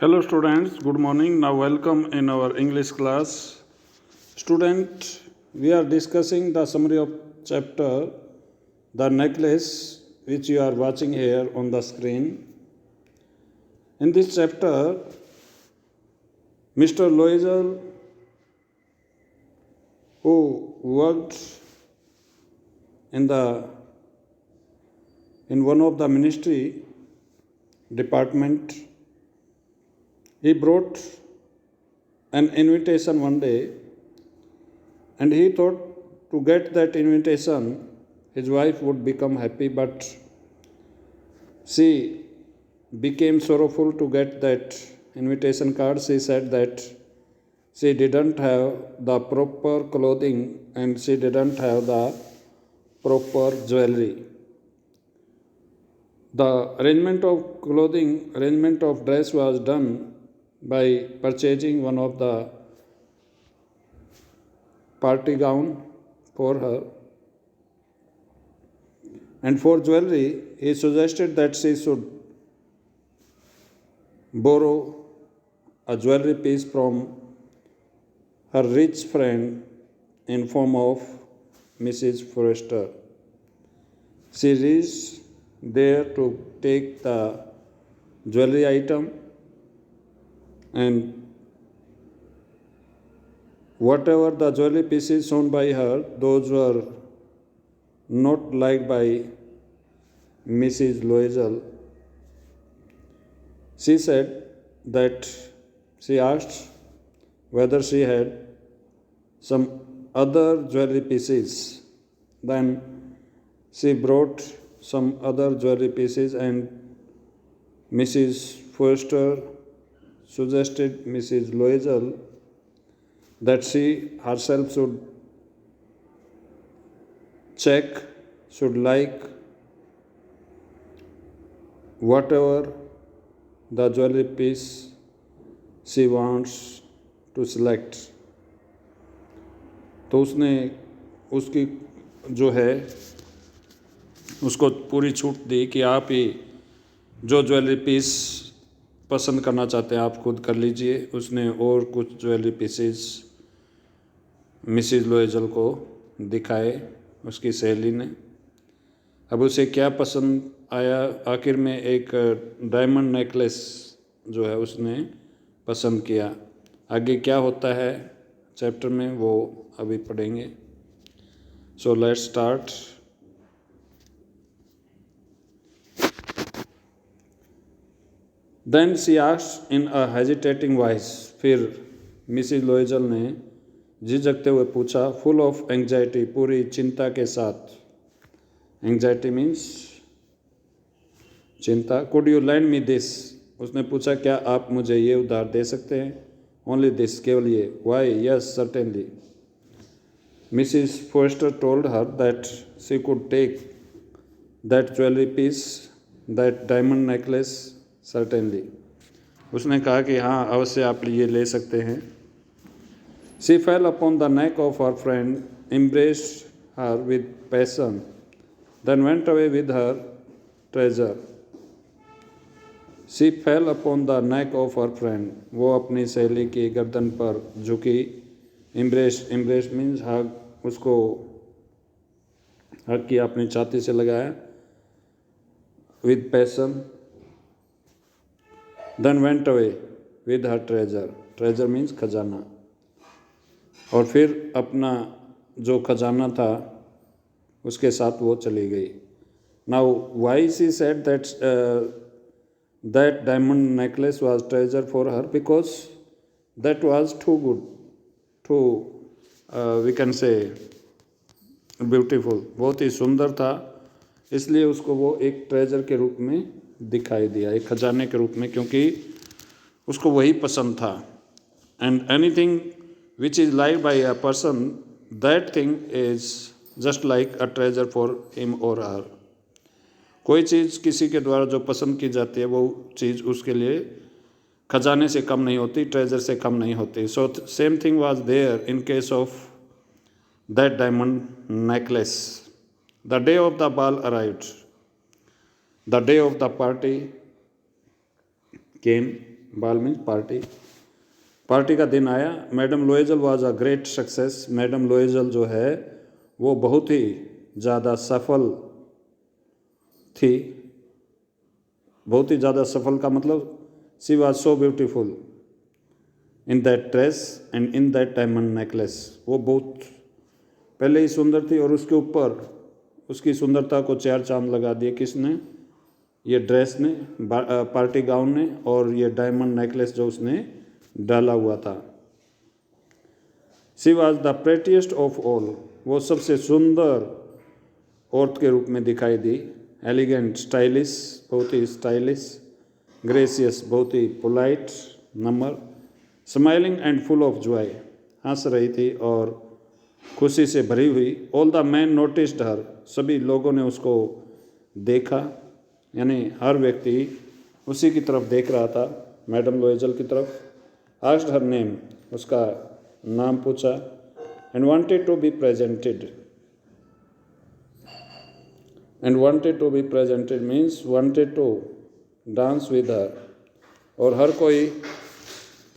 Hello students, good morning. Now welcome in our English class. Student, we are discussing the summary of chapter The Necklace, which you are watching here on the screen. In this chapter, Mr. Loisel, who worked in one of the ministry department, he brought an invitation one day, and he thought to get that invitation his wife would become happy, but she became sorrowful to get that invitation card. She said that she didn't have the proper clothing and she didn't have the proper jewelry. The arrangement of dress was done by purchasing one of the party gown for her. And for jewelry, he suggested that she should borrow a jewelry piece from her rich friend in form of Mrs. Forrester. She reached there to take the jewelry item, and whatever the jewelry pieces shown by her, those were not liked by Mrs. Loisel. She said that she asked whether she had some other jewelry pieces. Then she brought some other jewelry pieces, and Mrs. Forster suggested Mrs. Loisel that she herself should like whatever the jewelry piece she wants to select. तो उसकी जो है उसको पूरी छूट दी कि आप ही जो ज्वेलरी पीस पसंद करना चाहते हैं आप खुद कर लीजिए. उसने और कुछ ज्वेलरी पीसेस मिसिज लोएजल को दिखाए उसकी सहेली ने. अब उसे क्या पसंद आया, आखिर में एक डायमंड नेकलेस जो है उसने पसंद किया. आगे क्या होता है चैप्टर में वो अभी पढ़ेंगे. So let's start. Then she asked in a hesitating voice. फिर मिसिज लोएजल ने झिझकते हुए पूछा, फुल ऑफ एंग्जाइटी, पूरी चिंता के साथ. एंग्जाइटी मीन्स चिंता. Could you land me this. उसने पूछा क्या आप मुझे ये उधार दे सकते हैं. ओनली दिस, केवल ये. Why. Yes certainly. Mrs Foster told her that she could take that jewellery piece, that diamond necklace, certainly. उसने कहा कि हाँ अवश्य आप ये ले सकते हैं. She fail upon the neck of her friend, embraced her with passion, then went away with her treasure. She fell upon the neck of her friend. वो अपनी सहेली की गर्दन पर झुकी. embrace means hug. उसको हग किया, अपनी छाती से लगाया. with passion, then went away with her treasure. treasure means खजाना. और फिर अपना जो खजाना था उसके साथ वो चली गई. Now why she said that diamond necklace was treasure for her? Because that was too good, too we can say beautiful. बहुत ही सुंदर था, इसलिए उसको वो एक ट्रेजर के रूप में दिखाई दिया, एक खजाने के रूप में, क्योंकि उसको वही पसंद था. And anything which is liked by a person, that thing is just like a treasure for him or her. कोई चीज़ किसी के द्वारा जो पसंद की जाती है वो चीज़ उसके लिए खजाने से कम नहीं होती, ट्रेजर से कम नहीं होती. So same thing was there in case of that diamond necklace. The day of the ball arrived. The day of the party came. Ball means party. Party का दिन आया। Madam Loisel was a great success. Madam Loisel जो है वो बहुत ही ज़्यादा सफल थी। बहुत ही ज़्यादा सफल का मतलब she was so beautiful in that dress and in that diamond necklace. वो बहुत पहले ही सुंदर थी और उसके ऊपर उसकी सुंदरता को चार चांद लगा दिए। किसने? ये ड्रेस ने, पार्टी गाउन ने और ये डायमंड नेकलेस जो उसने डाला हुआ था। She was the prettiest of all. वो सबसे सुंदर औरत के रूप में दिखाई दी। एलिगेंट, स्टाइलिश, बहुत ही स्टाइलिश। ग्रेसियस, बहुत ही polite number. Smiling and full of joy, हंस रही थी और खुशी से भरी हुई। All the men noticed her, सभी लोगों ने उसको देखा, यानी हर व्यक्ति उसी की तरफ देख रहा था, मैडम लोएजल की तरफ। आस्क्ड हर नेम, उसका नाम पूछा। And wanted to be presented. And wanted to be presented means wanted to dance with her, और हर कोई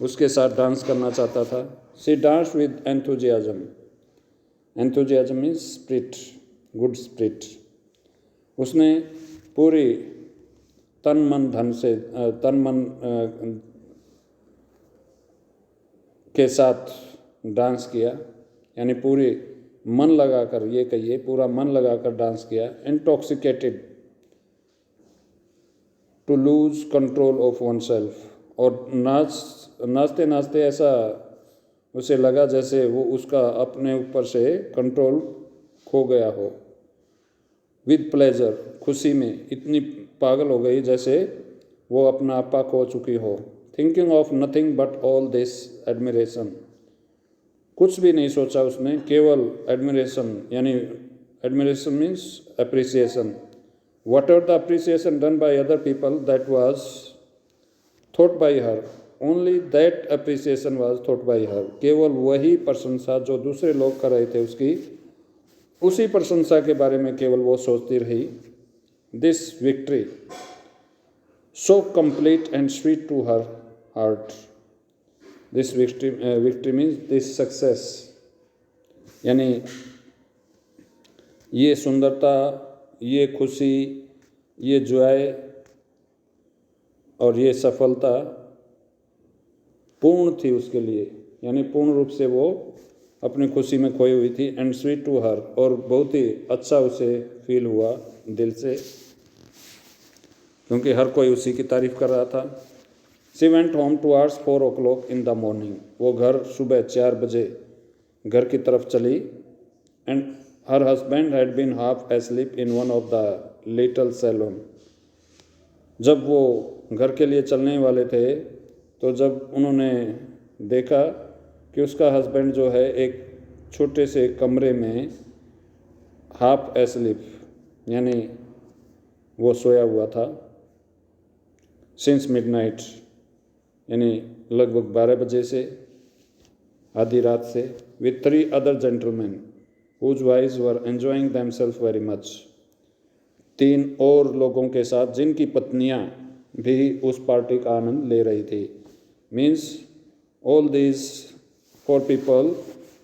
उसके साथ डांस करना चाहता था। She dance with enthusiasm. Enthusiasm means spirit, good spirit. उसने पूरी तन मन धन से तन मन के साथ डांस किया, यानी पूरी मन लगाकर, ये कहिए पूरा मन लगाकर डांस किया। Intoxicated, to lose control of one self, और नाचते नाचते ऐसा उसे लगा जैसे वो उसका अपने ऊपर से कंट्रोल खो गया हो। विद प्लेजर, खुशी में इतनी पागल हो गई जैसे वो अपना आपा खो चुकी हो। Thinking of nothing but all this admiration, कुछ भी नहीं सोचा उसने, केवल एडमिरेशन, यानी admiration means appreciation. What ever the appreciation done by other people that was thought bye her, only that appreciation was thought bye हर। केवल वही प्रशंसा जो दूसरे लोग कर रहे थे उसकी, उसी प्रशंसा के बारे में केवल वो सोचती रही। This victory so complete and sweet to her heart. This victory means this success, यानी ये सुंदरता, ये खुशी, ये जॉय और ये सफलता पूर्ण थी उसके लिए, यानी पूर्ण रूप से वो अपनी खुशी में खोई हुई थी। एंड स्वीट टू हर, और बहुत ही अच्छा उसे फील हुआ दिल से, क्योंकि हर कोई उसी की तारीफ कर रहा था। She went home towards 4 o'clock in the morning. वो घर सुबह 4 बजे घर की तरफ चली। And her husband had been half asleep in one of the little saloon. जब वो घर के लिए चलने वाले थे तो जब उन्होंने देखा कि उसका हस्बैंड जो है एक छोटे से कमरे में हाफ एस्लीप, यानी वो सोया हुआ था, सिंस मिडनाइट, यानी लगभग 12 बजे से, आधी रात से, with 3 other gentlemen whose wives were enjoying themselves very much। 3 और लोगों के साथ जिनकी पत्नियां भी उस पार्टी का आनंद ले रही थी। Means all these 4 people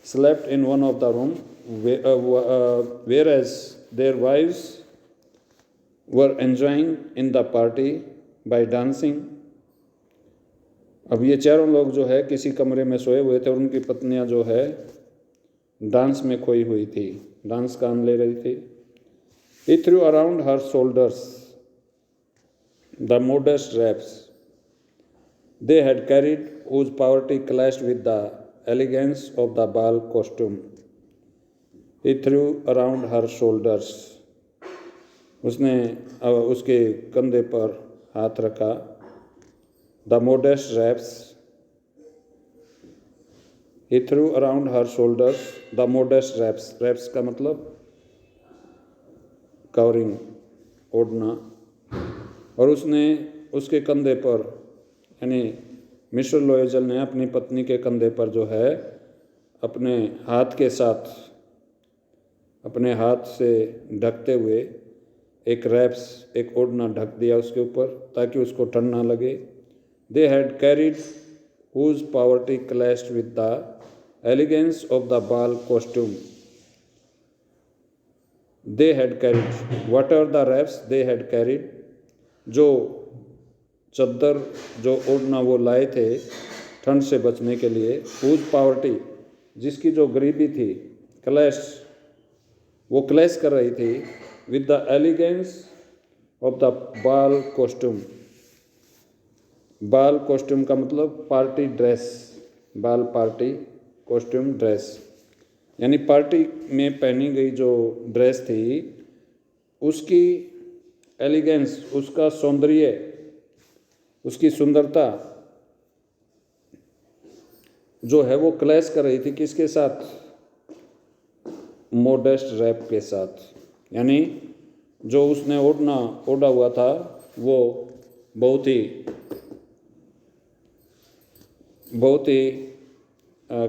slept in one of the room, whereas their wives were enjoying in the party by dancing। अब ये चारों लोग जो है किसी कमरे में सोए हुए थे और उनकी पत्नियां जो है डांस में खोई हुई थी, डांस का आनंद ले रही थी। He threw around her shoulders the modest wraps they had carried, whose poverty clashed with the elegance of the ball costume। He threw around her shoulders, उसने उसके कंधे पर हाथ रखा। The modest wraps, he threw around her shoulders the modest wraps। wraps का मतलब covering, ओढ़ना, और उसने उसके कंधे पर, यानी मिस्टर लोएजल ने अपनी पत्नी के कंधे पर जो है अपने हाथ के साथ, अपने हाथ से ढकते हुए एक रैप्स, एक ओढ़ना ढक दिया उसके ऊपर ताकि उसको ठंड ना लगे। They had carried whose poverty clashed with the elegance of the ball costume. They had carried. What are the wraps they had carried? जो चद्दर जो ओढ़ना वो लाए थे ठंड से बचने के लिए, whose poverty जिसकी जो गरीबी थी, क्लैश वो क्लैश कर रही थी with the elegance of the ball costume. बाल कॉस्ट्यूम का मतलब पार्टी ड्रेस, बाल पार्टी कॉस्ट्यूम ड्रेस, यानी पार्टी में पहनी गई जो ड्रेस थी उसकी एलिगेंस, उसका सौंदर्य, उसकी सुंदरता जो है वो क्लैश कर रही थी किसके साथ? मोडेस्ट रैप के साथ। यानी जो उसने ओढ़ा हुआ था वो बहुत ही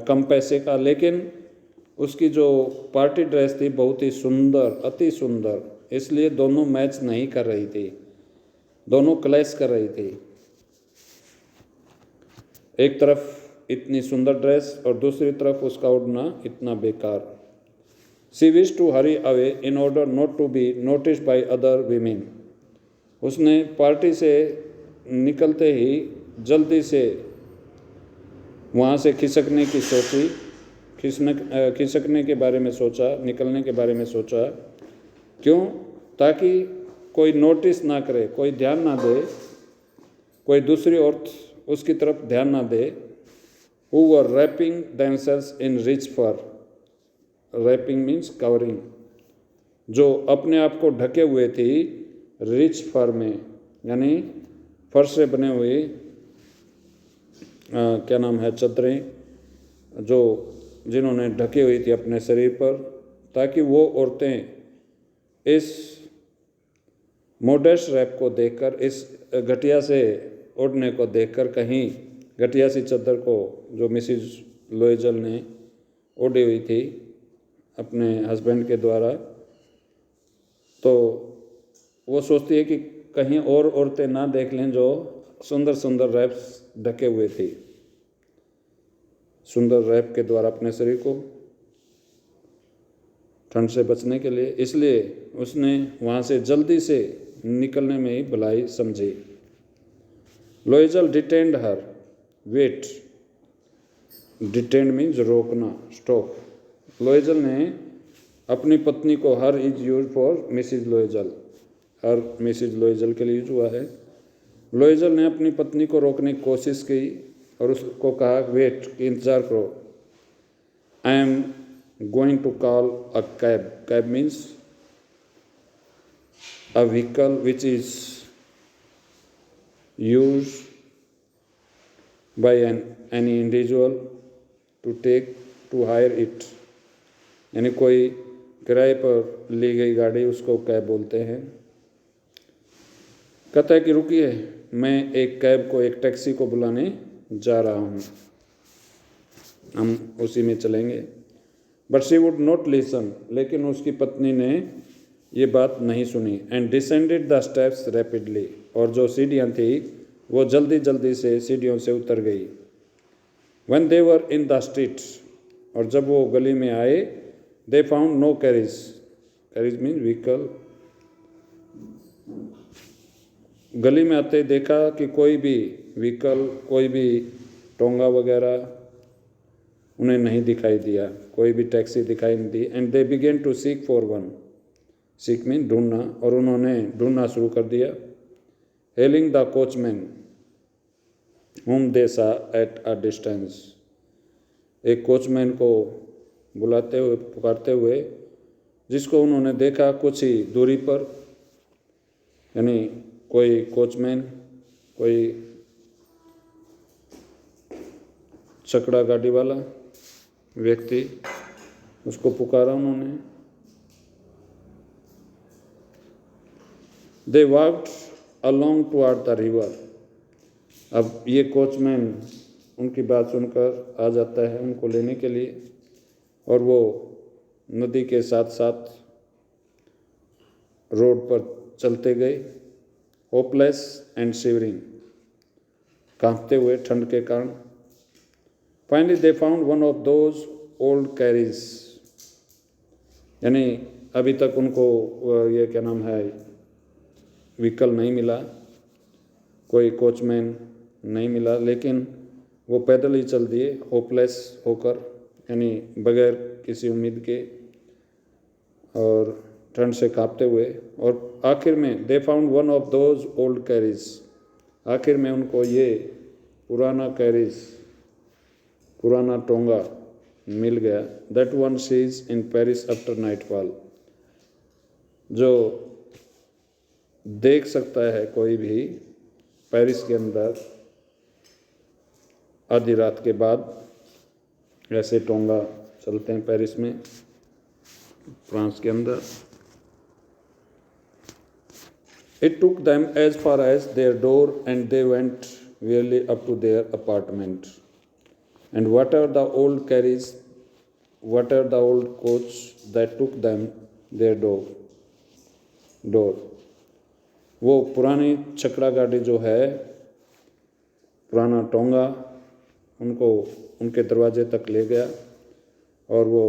कम पैसे का, लेकिन उसकी जो पार्टी ड्रेस थी बहुत ही सुंदर, अति सुंदर, इसलिए दोनों मैच नहीं कर रही थी, दोनों क्लैश कर रही थी। एक तरफ इतनी सुंदर ड्रेस और दूसरी तरफ उसका ओढ़ना इतना बेकार। She wished to hurry away in order not to be noticed by other women. उसने पार्टी से निकलते ही जल्दी से वहाँ से खिसकने की सोची, खिसकने के बारे में सोचा, निकलने के बारे में सोचा। क्यों? ताकि कोई नोटिस ना करे, कोई ध्यान ना दे, कोई दूसरी औरत उसकी तरफ ध्यान ना दे। Who were wrapping themselves in rich fur. Wrapping means covering, जो अपने आप को ढके हुए थी रिच फर में, यानी फर से बने हुए क्या नाम है, चदरें जो जिन्होंने ढकी हुई थी अपने शरीर पर, ताकि वो औरतें इस मोडेस्ट रैप को देखकर, इस घटिया से ओढ़ने को देखकर, कहीं घटिया सी चद्दर को जो मिसिज लोएजल ने ओढ़ी हुई थी अपने हस्बैंड के द्वारा, तो वो सोचती है कि कहीं और औरतें ना देख लें जो सुंदर सुंदर रैप्स ढके हुए थे, सुंदर रैप के द्वारा अपने शरीर को ठंड से बचने के लिए। इसलिए उसने वहाँ से जल्दी से निकलने में ही भलाई समझी। Loisel detained her, wait, detained means रोकना, स्टॉप। लोएजल ने अपनी पत्नी को, her is use for Mrs Loisel, her Mrs Loisel के लिए यूज हुआ है। लोएजल ने अपनी पत्नी को रोकने की कोशिश की और उसको कहा वेट, कि इंतज़ार करो, I am going to call a cab. Cab means a vehicle which is use by any individual to take to hire it, यानी कोई किराए पर ली गई गाड़ी, उसको कैब बोलते हैं। कहता है कि रुकिए, मैं एक कैब को, एक टैक्सी को बुलाने जा रहा हूँ, हम उसी में चलेंगे। But she would not listen, लेकिन उसकी पत्नी ने ये बात नहीं सुनी। And descended the steps rapidly, और जो सीढ़ियाँ थी वो जल्दी जल्दी से सीढ़ियों से उतर गई। When they were in the street, और जब वो गली में आए, they found no carriage, carriage mean vehicle. गली में आते देखा कि कोई भी व्हीकल, कोई भी टोंगा वगैरह उन्हें नहीं दिखाई दिया, कोई भी टैक्सी दिखाई नहीं दी। And they began to seek for one, seek mean ढूंढना, और उन्होंने ढूंढना शुरू कर दिया। Hailing the coachman whom they saw at a distance, एक कोचमैन को बुलाते हुए, पुकारते हुए, जिसको उन्होंने देखा कुछ ही दूरी पर। यानी कोई कोचमैन, कोई छकड़ा गाड़ी वाला व्यक्ति, उसको पुकारा उन्होंने। They walked along toward the river, अब ये कोचमैन उनकी बात सुनकर आ जाता है उनको लेने के लिए, और वो नदी के साथ साथ रोड पर चलते गए। होपलेस एंड शिवरिंग, कांपते हुए ठंड के कारण। Finally they found one of those old carries, यानी अभी तक उनको ये क्या नाम है व्हीकल नहीं मिला, कोई कोचमैन नहीं मिला, लेकिन वो पैदल ही चल दिए होपलेस होकर, यानी बगैर किसी उम्मीद के और ठंड से कांपते हुए। और आखिर में they found one of those old carries, आखिर में उनको ये पुराना कैरीज, पुराना टोंगा मिल गया। That one seize in Paris after nightfall, जो देख सकता है कोई भी पेरिस के अंदर आधी रात के बाद, ऐसे टोंगा चलते हैं पेरिस में, फ्रांस के अंदर। It took them as far as their door and they went wearily up to their apartment. And whatever the old carriage, whatever the old coach that took them their door. वो पुरानी छकड़ा गाड़ी जो है, पुराना टोंगा, उनको उनके दरवाजे तक ले गया और वो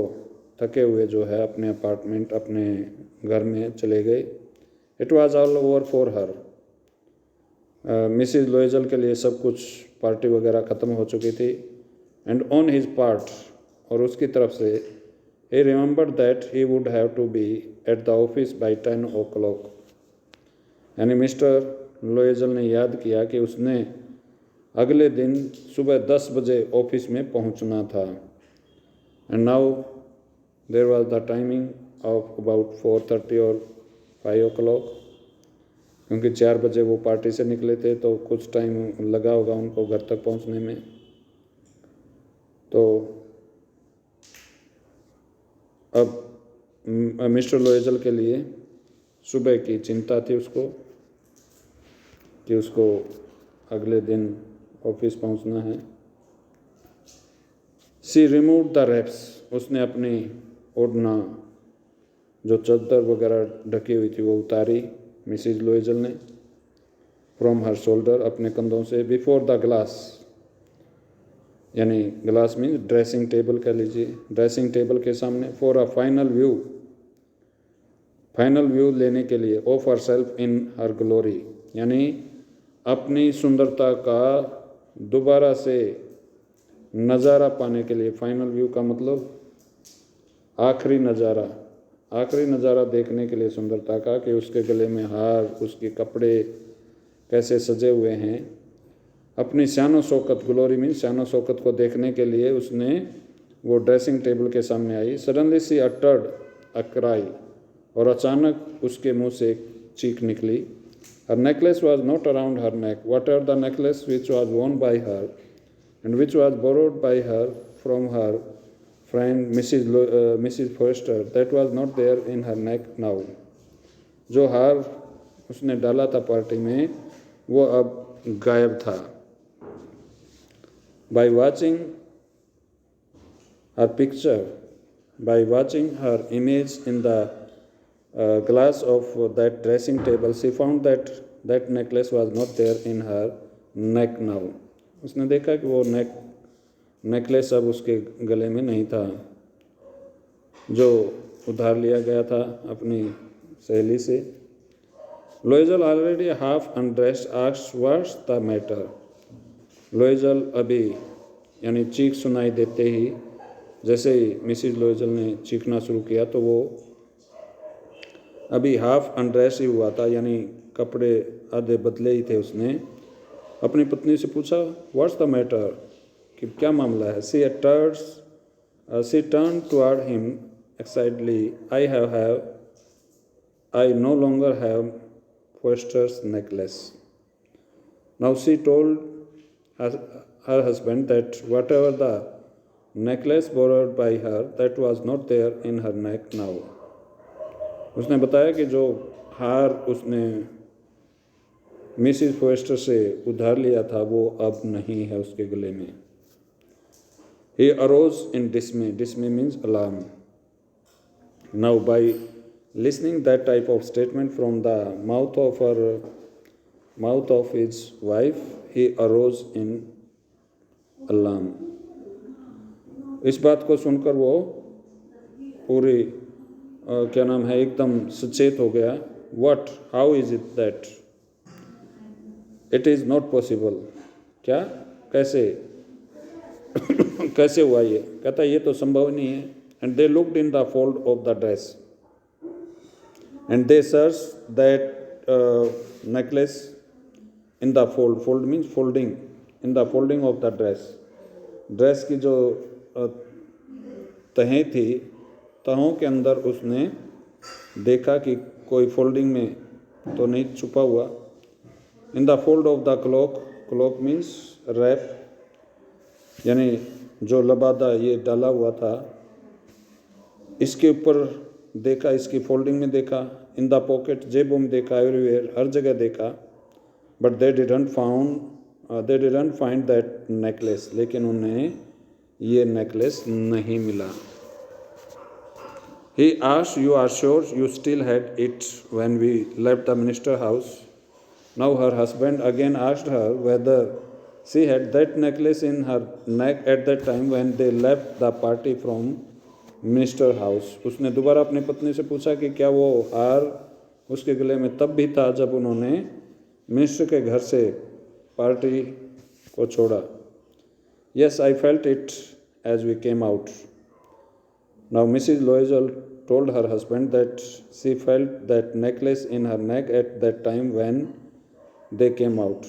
थके हुए जो है अपने अपार्टमेंट, अपने घर में चले गए। It was all over for her, Mrs Loisel के लिए सब कुछ पार्टी वगैरह ख़त्म हो चुकी थी। एंड ऑन हिज पार्ट, और उसकी तरफ से, he remembered that he would have to be at the office by 10 o'clock, यानी मिस्टर लोएजल ने याद किया कि उसने अगले दिन सुबह 10 बजे ऑफिस में पहुंचना था। And now there was the timing of about 4:30 और 5 o'clock, क्योंकि 4 बजे वो पार्टी से निकले थे तो कुछ टाइम लगा होगा उनको घर तक पहुंचने में। तो अब मिस्टर लोएजल के लिए सुबह की चिंता थी उसको कि उसको अगले दिन ऑफिस पहुंचना है। शी रिमूव द रैप्स, उसने अपनी ओढ़ना, जो चादर वगैरह ढकी हुई थी, वो उतारी मिसिज लोएजल ने, फ्रॉम हर शोल्डर, अपने कंधों से। बिफोर द ग्लास, यानी ग्लास मीन्स ड्रेसिंग टेबल कह लीजिए, ड्रेसिंग टेबल के सामने। फॉर अ फाइनल व्यू लेने के लिए, of her self in her glory, यानी अपनी सुंदरता का दोबारा से नज़ारा पाने के लिए। फाइनल व्यू का मतलब आखिरी नज़ारा देखने के लिए सुंदरता का, कि उसके गले में हार, उसके कपड़े कैसे सजे हुए हैं। अपनी शान शौकत, ग्लोरी मीन शान शौकत को देखने के लिए उसने वो ड्रेसिंग टेबल के सामने आई। Suddenly she uttered a cry, और अचानक उसके मुंह से एक चीख निकली। Her necklace was not around her neck, whatever the necklace which was worn by her and which was borrowed by her from her friend Mrs Forestier, that was not there in her neck now. जो हार उसने डाला था party में, वो अब गायब था। By watching her picture, by watching her image in the glass of that dressing table, she found that necklace was not there in her neck now. उसने देखा कि वो नेकलेस अब उसके गले में नहीं था, जो उधार लिया गया था अपनी सहेली से। Loisel already half undressed asked what's the matter. Loisel अभी, यानी चीख सुनाई देते ही, जैसे ही मिसिज लोएजल ने चीखना शुरू किया तो वो अभी हाफ अनड्रेस ही हुआ था, यानी कपड़े आधे बदले ही थे। उसने अपनी पत्नी से पूछा व्हाट्स द मैटर, कि क्या मामला है। She turn toward him excitedly, I no longer have Forestier's necklace. Now she told her husband that whatever the necklace borrowed by her, that was not there in her neck now. उसने बताया कि जो हार उसने Mrs फोएस्टर से उधार लिया था वो अब नहीं है उसके गले में। He arose in dismay. Dismay means alarm. Now by listening that type of statement from the mouth of her mouth of his wife, he arose in alarm. इस बात को सुनकर वो पूरी क्या नाम है एकदम सचेत हो गया. What? How is it that? It is not possible. क्या? कैसे? कैसे हुआ ये? कहता ये तो संभव नहीं है. And they looked in the fold of the dress. And they searched that necklace in the fold. Fold means folding. In the folding of the dress. Dress की जो तहें थी, तहों के अंदर उसने देखा कि कोई फोल्डिंग में तो नहीं छुपा हुआ. In the fold of the clock. Clock means wrap, यानी जो लबादा ये डाला हुआ था, इसके ऊपर देखा, इसकी फोल्डिंग में देखा. इन द पॉकेट, जेबों में देखा, एवरीवेयर, हर जगह देखा. But they didn't find that necklace. लेकिन उन्हें ये नेकलेस नहीं मिला. He asked, you are sure you still had it when we left the minister house? Now her husband again asked her whether she had that necklace in her neck at that time when they left the party from minister house. उसने दोबारा अपनी पत्नी से पूछा कि क्या वो हार उसके गले में तब भी था जब उन्होंने मिनिस्टर के घर से पार्टी को छोड़ा. Yes, I felt it as we came out. Now Mrs. Loisel told her husband that she felt that necklace in her neck at that time when they came out.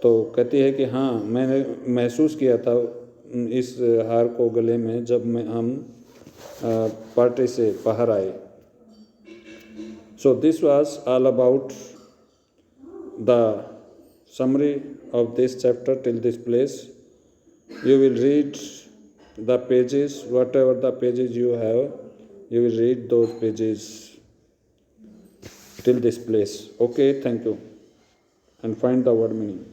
तो कहती है कि हाँ, मैंने महसूस किया था इस हार को गले में जब हम पार्टी से बाहर आए. So this was all about the summary of this chapter till this place. You will read the pages, whatever the pages you have, you will read those pages till this place. Okay, thank you. And find the word meaning.